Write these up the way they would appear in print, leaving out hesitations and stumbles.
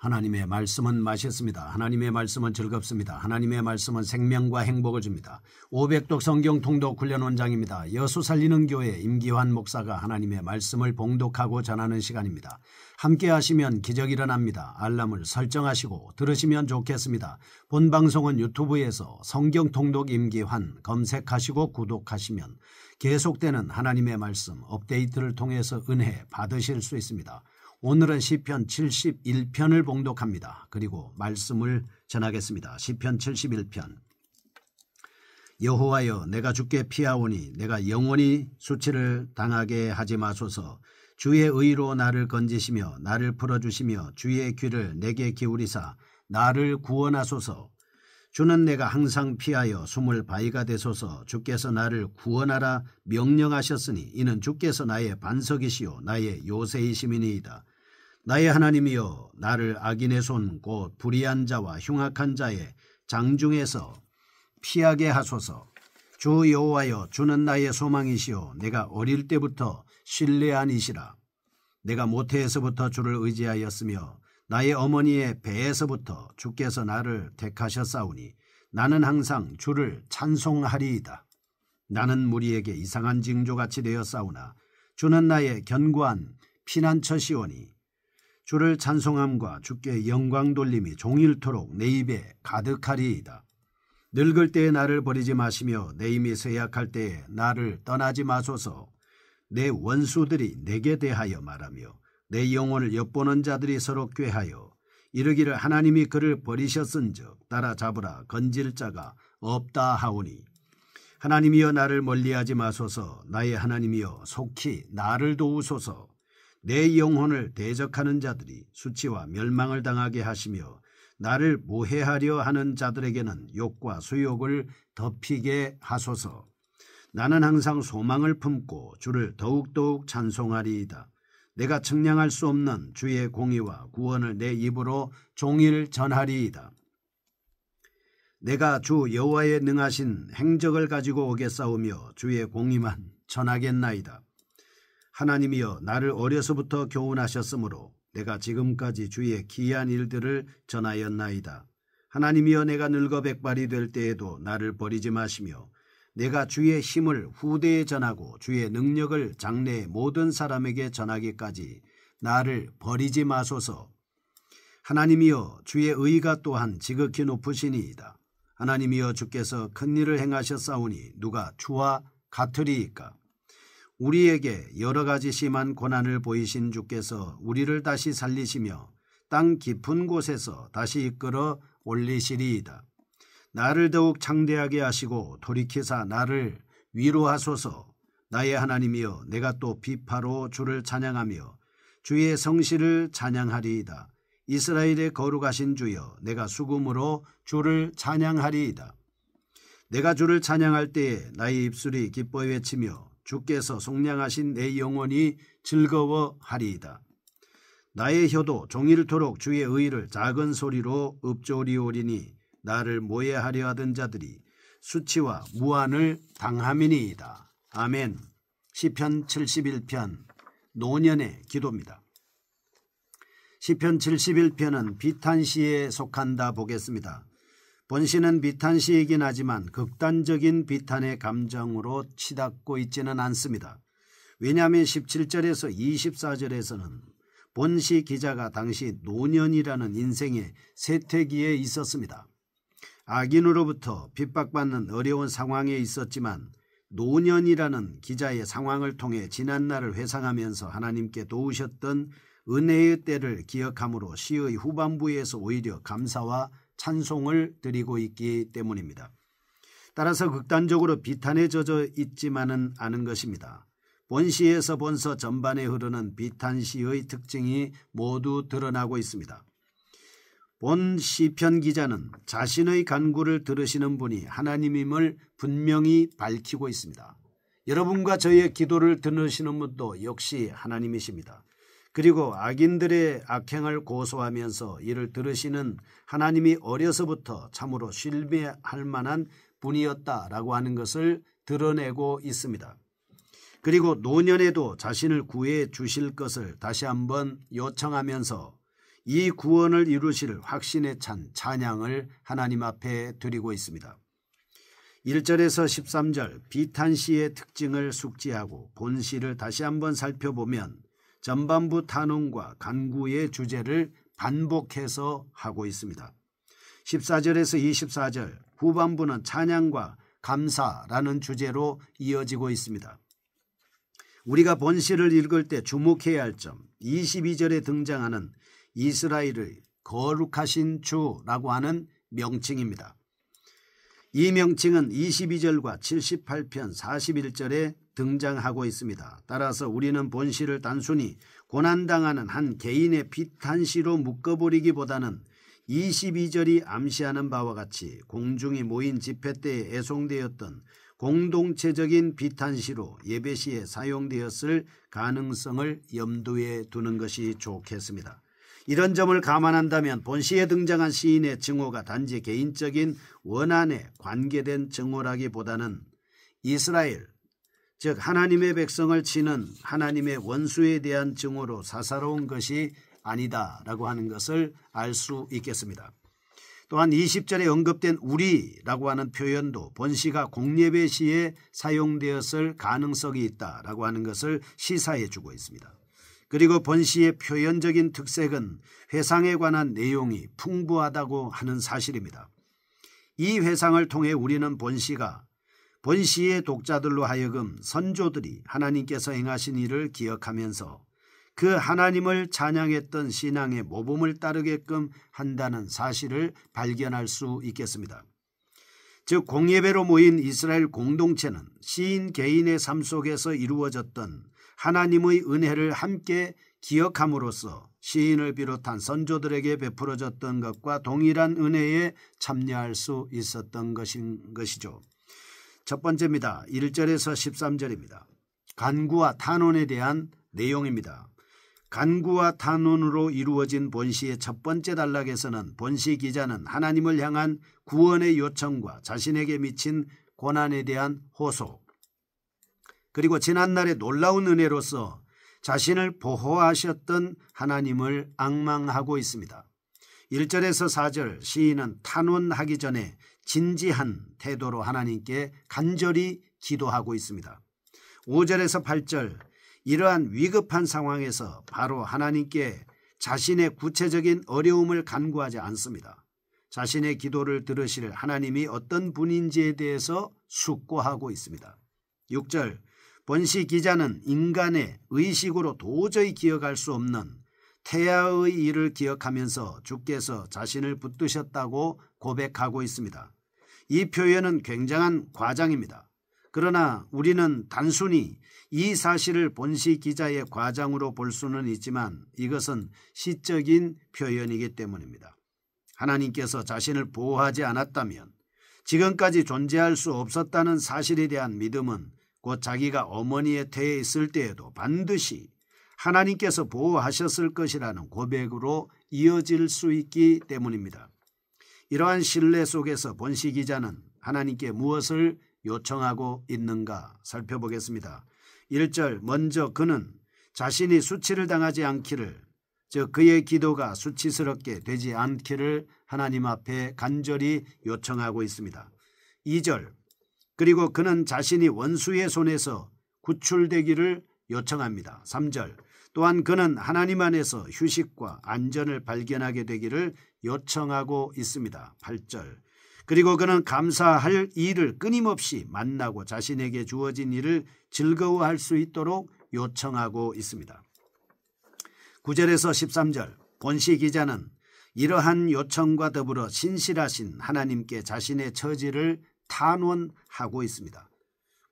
하나님의 말씀은 맛있습니다. 하나님의 말씀은 즐겁습니다. 하나님의 말씀은 생명과 행복을 줍니다. 500독 성경 통독 훈련 원장입니다. 여수 살리는 교회 임기환 목사가 하나님의 말씀을 봉독하고 전하는 시간입니다. 함께 하시면 기적이 일어납니다. 알람을 설정하시고 들으시면 좋겠습니다. 본 방송은 유튜브에서 성경 통독 임기환 검색하시고 구독하시면 계속되는 하나님의 말씀 업데이트를 통해서 은혜 받으실 수 있습니다. 오늘은 시편 71편을 봉독합니다. 그리고 말씀을 전하겠습니다. 시편 71편. 여호와여, 내가 주께 피하오니 내가 영원히 수치를 당하게 하지 마소서. 주의 의로 나를 건지시며 나를 풀어주시며 주의 귀를 내게 기울이사 나를 구원하소서. 주는 내가 항상 피하여 숨을 바위가 되소서. 주께서 나를 구원하라 명령하셨으니 이는 주께서 나의 반석이시요 나의 요새이심이니이다. 나의 하나님이여, 나를 악인의 손 곧 불의한 자와 흉악한 자의 장중에서 피하게 하소서. 주 여호와여, 주는 나의 소망이시요 내가 어릴 때부터 신뢰한 이시라. 내가 모태에서부터 주를 의지하였으며 나의 어머니의 배에서부터 주께서 나를 택하셨사오니 나는 항상 주를 찬송하리이다. 나는 무리에게 이상한 징조같이 되었사오나 주는 나의 견고한 피난처시오니 주를 찬송함과 주께 영광 돌림이 종일토록 내 입에 가득하리이다. 늙을 때에 나를 버리지 마시며 내 힘이 쇠약할 때에 나를 떠나지 마소서. 내 원수들이 내게 대하여 말하며 내 영혼을 엿보는 자들이 서로 꾀하여 이르기를 하나님이 그를 버리셨은즉 따라잡으라 건질 자가 없다 하오니 하나님이여, 나를 멀리하지 마소서. 나의 하나님이여, 속히 나를 도우소서. 내 영혼을 대적하는 자들이 수치와 멸망을 당하게 하시며 나를 모해하려 하는 자들에게는 욕과 수욕을 덮이게 하소서. 나는 항상 소망을 품고 주를 더욱더욱 찬송하리이다. 내가 측량할 수 없는 주의 공의와 구원을 내 입으로 종일 전하리이다. 내가 주 여호와의 능하신 행적을 가지고 오겠사오며 주의 공의만 전하겠나이다. 하나님이여, 나를 어려서부터 교훈하셨으므로 내가 지금까지 주의 기이한 일들을 전하였나이다. 하나님이여, 내가 늙어 백발이 될 때에도 나를 버리지 마시며 내가 주의 힘을 후대에 전하고 주의 능력을 장래의 모든 사람에게 전하기까지 나를 버리지 마소서. 하나님이여, 주의 의가 또한 지극히 높으시니이다. 하나님이여, 주께서 큰 일을 행하셨사오니 누가 주와 같으리이까. 우리에게 여러 가지 심한 고난을 보이신 주께서 우리를 다시 살리시며 땅 깊은 곳에서 다시 이끌어 올리시리이다. 나를 더욱 창대하게 하시고 돌이키사 나를 위로하소서. 나의 하나님이여, 내가 또 비파로 주를 찬양하며 주의 성실을 찬양하리이다. 이스라엘의 거룩하신 주여, 내가 수금으로 주를 찬양하리이다. 내가 주를 찬양할 때에 나의 입술이 기뻐 외치며 주께서 속량하신 내 영혼이 즐거워하리이다. 나의 혀도 종일토록 주의 의를 작은 소리로 읊조리오리니 나를 모해하려 하던 자들이 수치와 무한을 당함이니이다. 아멘. 시편 71편 노년의 기도입니다. 시편 71편은 비탄시에 속한다 보겠습니다. 본시는 비탄시이긴 하지만 극단적인 비탄의 감정으로 치닫고 있지는 않습니다. 왜냐하면 17절에서 24절에서는 본시 기자가 당시 노년이라는 인생의 세태기에 있었습니다. 악인으로부터 핍박받는 어려운 상황에 있었지만 노년이라는 기자의 상황을 통해 지난날을 회상하면서 하나님께 도우셨던 은혜의 때를 기억함으로 시의 후반부에서 오히려 감사와 찬송을 드리고 있기 때문입니다. 따라서 극단적으로 비탄에 젖어 있지만은 않은 것입니다. 본시에서 본서 전반에 흐르는 비탄시의 특징이 모두 드러나고 있습니다. 본 시편 기자는 자신의 간구를 들으시는 분이 하나님임을 분명히 밝히고 있습니다. 여러분과 저의 기도를 들으시는 분도 역시 하나님이십니다. 그리고 악인들의 악행을 고소하면서 이를 들으시는 하나님이 어려서부터 참으로 신뢰할 만한 분이었다라고 하는 것을 드러내고 있습니다. 그리고 노년에도 자신을 구해 주실 것을 다시 한번 요청하면서 이 구원을 이루실 확신에 찬 찬양을 하나님 앞에 드리고 있습니다. 1절에서 13절 비탄시의 특징을 숙지하고 본시를 다시 한번 살펴보면 전반부 탄원과 간구의 주제를 반복해서 하고 있습니다. 14절에서 24절 후반부는 찬양과 감사라는 주제로 이어지고 있습니다. 우리가 본시를 읽을 때 주목해야 할 점, 22절에 등장하는 이스라엘의 거룩하신 주라고 하는 명칭입니다. 이 명칭은 22절과 78편 41절에 등장하고 있습니다. 따라서 우리는 본시를 단순히 고난당하는 한 개인의 비탄시로 묶어버리기보다는 22절이 암시하는 바와 같이 공중이 모인 집회 때에 애송되었던 공동체적인 비탄시로 예배시에 사용되었을 가능성을 염두에 두는 것이 좋겠습니다. 이런 점을 감안한다면 본시에 등장한 시인의 증오가 단지 개인적인 원한에 관계된 증오라기보다는 이스라엘, 즉 하나님의 백성을 치는 하나님의 원수에 대한 증오로 사사로운 것이 아니다라고 하는 것을 알 수 있겠습니다. 또한 20절에 언급된 우리라고 하는 표현도 본시가 공예배 시에 사용되었을 가능성이 있다라고 하는 것을 시사해 주고 있습니다. 그리고 본시의 표현적인 특색은 회상에 관한 내용이 풍부하다고 하는 사실입니다. 이 회상을 통해 우리는 본시의 독자들로 하여금 선조들이 하나님께서 행하신 일을 기억하면서 그 하나님을 찬양했던 신앙의 모범을 따르게끔 한다는 사실을 발견할 수 있겠습니다. 즉 공예배로 모인 이스라엘 공동체는 시인 개인의 삶 속에서 이루어졌던 하나님의 은혜를 함께 기억함으로써 시인을 비롯한 선조들에게 베풀어졌던 것과 동일한 은혜에 참여할 수 있었던 것이죠. 첫 번째입니다. 1절에서 13절입니다. 간구와 탄원에 대한 내용입니다. 간구와 탄원으로 이루어진 본시의 첫 번째 단락에서는 본시 기자는 하나님을 향한 구원의 요청과 자신에게 미친 고난에 대한 호소, 그리고 지난날의 놀라운 은혜로서 자신을 보호하셨던 하나님을 앙망하고 있습니다. 1절에서 4절 시인은 탄원하기 전에 진지한 태도로 하나님께 간절히 기도하고 있습니다. 5절에서 8절 이러한 위급한 상황에서 바로 하나님께 자신의 구체적인 어려움을 간구하지 않습니다. 자신의 기도를 들으실 하나님이 어떤 분인지에 대해서 숙고하고 있습니다. 6절 본시 기자는 인간의 의식으로 도저히 기억할 수 없는 태아의 일을 기억하면서 주께서 자신을 붙드셨다고 고백하고 있습니다. 이 표현은 굉장한 과장입니다. 그러나 우리는 단순히 이 사실을 본시 기자의 과장으로 볼 수는 있지만 이것은 시적인 표현이기 때문입니다. 하나님께서 자신을 보호하지 않았다면 지금까지 존재할 수 없었다는 사실에 대한 믿음은 곧 자기가 어머니의 태에 있을 때에도 반드시 하나님께서 보호하셨을 것이라는 고백으로 이어질 수 있기 때문입니다. 이러한 신뢰 속에서 본시 기자는 하나님께 무엇을 요청하고 있는가 살펴보겠습니다. 1절 먼저 그는 자신이 수치를 당하지 않기를, 즉 그의 기도가 수치스럽게 되지 않기를 하나님 앞에 간절히 요청하고 있습니다. 2절 그리고 그는 자신이 원수의 손에서 구출되기를 요청합니다. 3절 또한 그는 하나님 안에서 휴식과 안전을 발견하게 되기를 요청하고 있습니다. 8절 그리고 그는 감사할 일을 끊임없이 만나고 자신에게 주어진 일을 즐거워할 수 있도록 요청하고 있습니다. 9절에서 13절 본시 기자는 이러한 요청과 더불어 신실하신 하나님께 자신의 처지를 탄원하고 있습니다.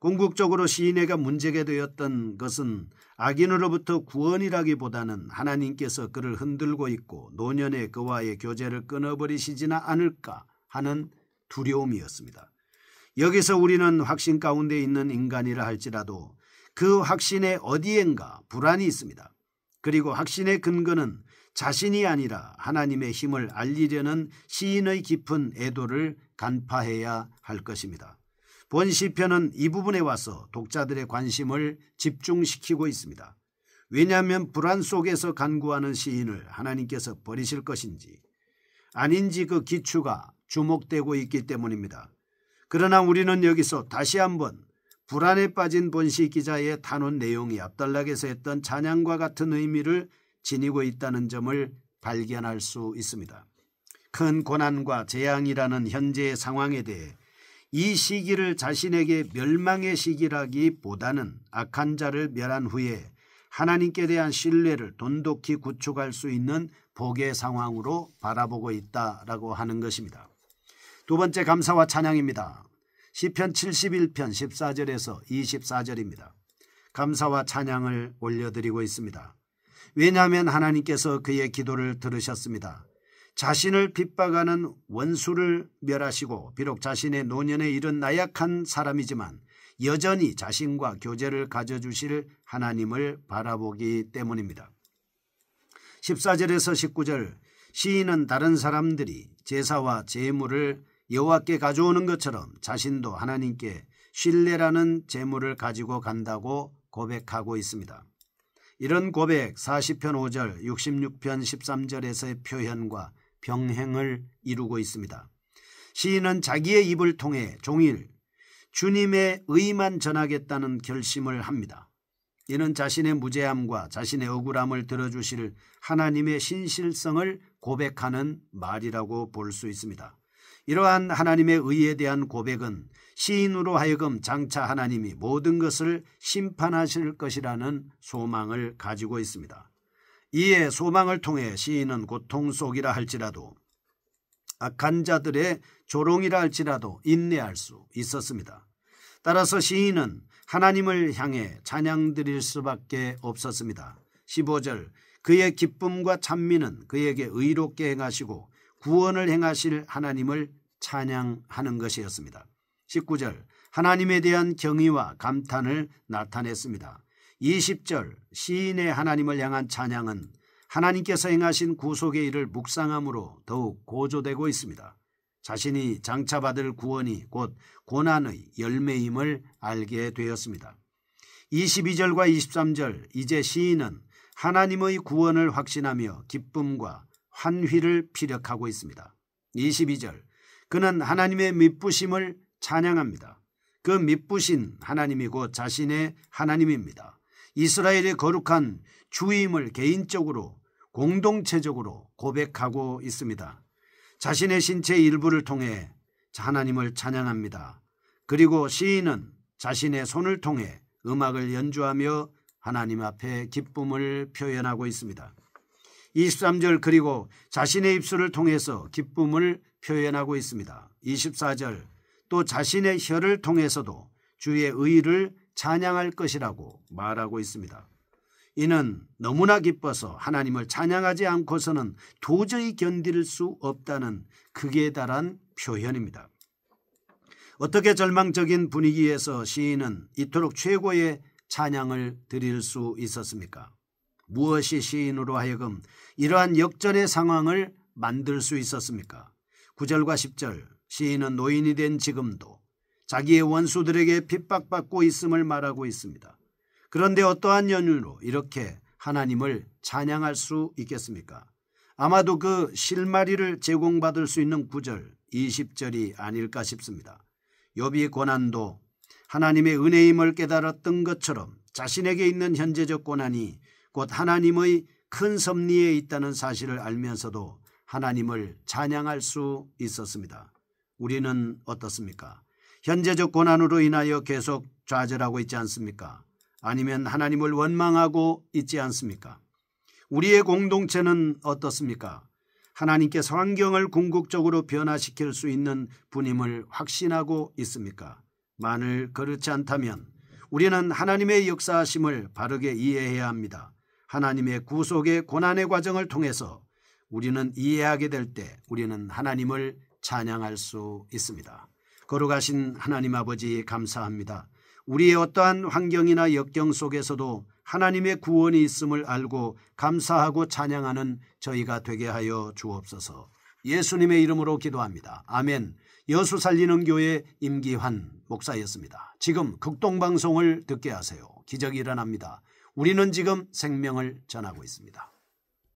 궁극적으로 시인에게 문제가 되었던 것은 악인으로부터 구원이라기보다는 하나님께서 그를 흔들고 있고 노년에 그와의 교제를 끊어버리시지는 않을까 하는 두려움이었습니다. 여기서 우리는 확신 가운데 있는 인간이라 할지라도 그 확신의 어디엔가 불안이 있습니다. 그리고 확신의 근거는 자신이 아니라 하나님의 힘을 알리려는 시인의 깊은 애도를 간파해야 할 것입니다. 본 시편은 이 부분에 와서 독자들의 관심을 집중시키고 있습니다. 왜냐하면 불안 속에서 간구하는 시인을 하나님께서 버리실 것인지 아닌지 그 기추가 주목되고 있기 때문입니다. 그러나 우리는 여기서 다시 한번 불안에 빠진 본시 기자의 단원 내용이 앞달락에서 했던 찬양과 같은 의미를 지니고 있다는 점을 발견할 수 있습니다. 큰 고난과 재앙이라는 현재의 상황에 대해 이 시기를 자신에게 멸망의 시기라기보다는 악한 자를 멸한 후에 하나님께 대한 신뢰를 돈독히 구축할 수 있는 복의 상황으로 바라보고 있다라고 하는 것입니다. 두 번째 감사와 찬양입니다. 시편 71편 14절에서 24절입니다. 감사와 찬양을 올려드리고 있습니다. 왜냐하면 하나님께서 그의 기도를 들으셨습니다. 자신을 핍박하는 원수를 멸하시고 비록 자신의 노년에 이른 나약한 사람이지만 여전히 자신과 교제를 가져주실 하나님을 바라보기 때문입니다. 14절에서 19절 시인은 다른 사람들이 제사와 제물을 여호와께 가져오는 것처럼 자신도 하나님께 신뢰라는 제물을 가지고 간다고 고백하고 있습니다. 이런 고백 40편 5절 66편 13절에서의 표현과 병행을 이루고 있습니다. 시인은 자기의 입을 통해 종일 주님의 의만 전하겠다는 결심을 합니다. 이는 자신의 무죄함과 자신의 억울함을 들어주실 하나님의 신실성을 고백하는 말이라고 볼 수 있습니다. 이러한 하나님의 의에 대한 고백은 시인으로 하여금 장차 하나님이 모든 것을 심판하실 것이라는 소망을 가지고 있습니다. 이에 소망을 통해 시인은 고통 속이라 할지라도 악한 자들의 조롱이라 할지라도 인내할 수 있었습니다. 따라서 시인은 하나님을 향해 찬양 드릴 수밖에 없었습니다. 15절 그의 기쁨과 찬미는 그에게 의롭게 행하시고 구원을 행하실 하나님을 찬양하는 것이었습니다. 19절 하나님에 대한 경의와 감탄을 나타냈습니다. 20절 시인의 하나님을 향한 찬양은 하나님께서 행하신 구속의 일을 묵상함으로 더욱 고조되고 있습니다. 자신이 장차 받을 구원이 곧 고난의 열매임을 알게 되었습니다. 22절과 23절 이제 시인은 하나님의 구원을 확신하며 기쁨과 환희를 피력하고 있습니다. 22절 그는 하나님의 미쁘심을 찬양합니다. 그 미쁘신 하나님이 곧 자신의 하나님입니다. 이스라엘의 거룩한 주임을 개인적으로 공동체적으로 고백하고 있습니다. 자신의 신체 일부를 통해 하나님을 찬양합니다. 그리고 시인은 자신의 손을 통해 음악을 연주하며 하나님 앞에 기쁨을 표현하고 있습니다. 23절 그리고 자신의 입술을 통해서 기쁨을 표현하고 있습니다. 24절 또 자신의 혀를 통해서도 주의 의를 찬양할 것이라고 말하고 있습니다. 이는 너무나 기뻐서 하나님을 찬양하지 않고서는 도저히 견딜 수 없다는 극에 달한 표현입니다. 어떻게 절망적인 분위기에서 시인은 이토록 최고의 찬양을 드릴 수 있었습니까? 무엇이 시인으로 하여금 이러한 역전의 상황을 만들 수 있었습니까? 9절과 10절 시인은 노인이 된 지금도 자기의 원수들에게 핍박받고 있음을 말하고 있습니다. 그런데 어떠한 연유로 이렇게 하나님을 찬양할 수 있겠습니까? 아마도 그 실마리를 제공받을 수 있는 9절, 20절이 아닐까 싶습니다. 욥이 고난도 하나님의 은혜임을 깨달았던 것처럼 자신에게 있는 현재적 고난이 곧 하나님의 큰 섭리에 있다는 사실을 알면서도 하나님을 찬양할 수 있었습니다. 우리는 어떻습니까? 현재적 고난으로 인하여 계속 좌절하고 있지 않습니까? 아니면 하나님을 원망하고 있지 않습니까? 우리의 공동체는 어떻습니까? 하나님께서 환경을 궁극적으로 변화시킬 수 있는 분임을 확신하고 있습니까? 만일 그렇지 않다면 우리는 하나님의 역사하심을 바르게 이해해야 합니다. 하나님의 구속의 고난의 과정을 통해서 우리는 이해하게 될 때 우리는 하나님을 찬양할 수 있습니다. 거룩하신 하나님 아버지 감사합니다. 우리의 어떠한 환경이나 역경 속에서도 하나님의 구원이 있음을 알고 감사하고 찬양하는 저희가 되게 하여 주옵소서. 예수님의 이름으로 기도합니다. 아멘. 여수 살리는 교회 임기환 목사였습니다. 지금 극동방송을 듣게 하세요. 기적이 일어납니다. 우리는 지금 생명을 전하고 있습니다.